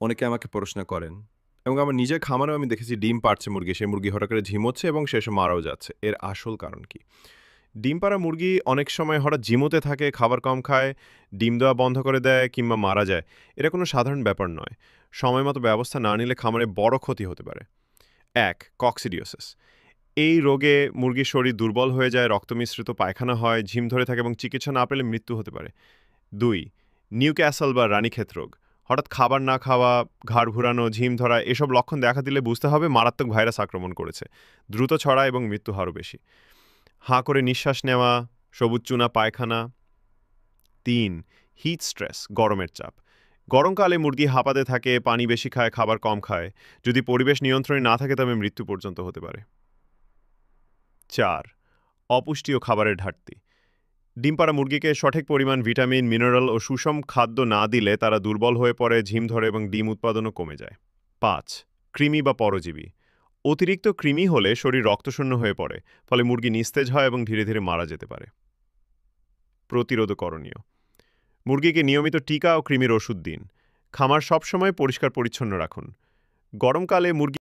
অনেকে আমাকে প্রশ্ন করেন এবং আমার নিজের খামারেও আমি দেখেছি ডিম পাড়ছে মুরগি, সেই মুরগি হঠাৎ করে ঝিমোচ্ছে এবং শেষে মারাও যাচ্ছে। এর আসল কারণ কি? ডিম পাড়া মুরগি অনেক সময় হঠাৎ ঝিমোতে থাকে, খাবার কম খায়, ডিম দেওয়া বন্ধ করে দেয় কিংবা মারা যায়। এটা কোনো সাধারণ ব্যাপার নয়। সময়মতো ব্যবস্থা না নিলে খামারে বড় ক্ষতি হতে পারে। ১. কক্সিডিওসিস। এই রোগে মুরগির শরীর দুর্বল হয়ে যায়, রক্ত মিশ্রিত পায়খানা হয়, ঝিম ধরে থাকে এবং চিকিৎসা না পেলে মৃত্যু হতে পারে। ২. নিউক্যাসল বা রানীক্ষেত রোগ। হঠাৎ খাবার না খাওয়া, ঘাড় ঘুরানো, ঝিম ধরা এসব লক্ষণ দেখা দিলে বুঝতে হবে মারাত্মক ভাইরাস আক্রমণ করেছে। দ্রুত ছড়ায় এবং মৃত্যু হারও বেশি। হাঁ করে নিঃশ্বাস নেওয়া, সবুজ চুনা পায়খানা। ৩. হিট স্ট্রেস, গরমের চাপ। গরমকালে মুরগি হাঁপাতে থাকে, পানি বেশি খায়, খাবার কম খায়। যদি পরিবেশ নিয়ন্ত্রণে না থাকে তবে মৃত্যু পর্যন্ত হতে পারে। ৪. অপুষ্টি ও খাবারের ঘাটতি। ডিম পাড়া মুরগিকে সঠিক পরিমাণ ভিটামিন, মিনারেল ও সুষম খাদ্য না দিলে তারা দুর্বল হয়ে পড়ে, ঝিম ধরে এবং ডিম উৎপাদনও কমে যায়। ৫. কৃমি বা পরজীবী। অতিরিক্ত কৃমি হলে শরীর রক্তশূন্য হয়ে পড়ে, ফলে মুরগি নিস্তেজ হয় এবং ধীরে ধীরে মারা যেতে পারে। প্রতিরোধ করণীয়: মুরগিকে নিয়মিত টিকা ও কৃমির ওষুধ দিন। খামার সবসময় পরিষ্কার পরিচ্ছন্ন রাখুন। গরমকালে মুরগি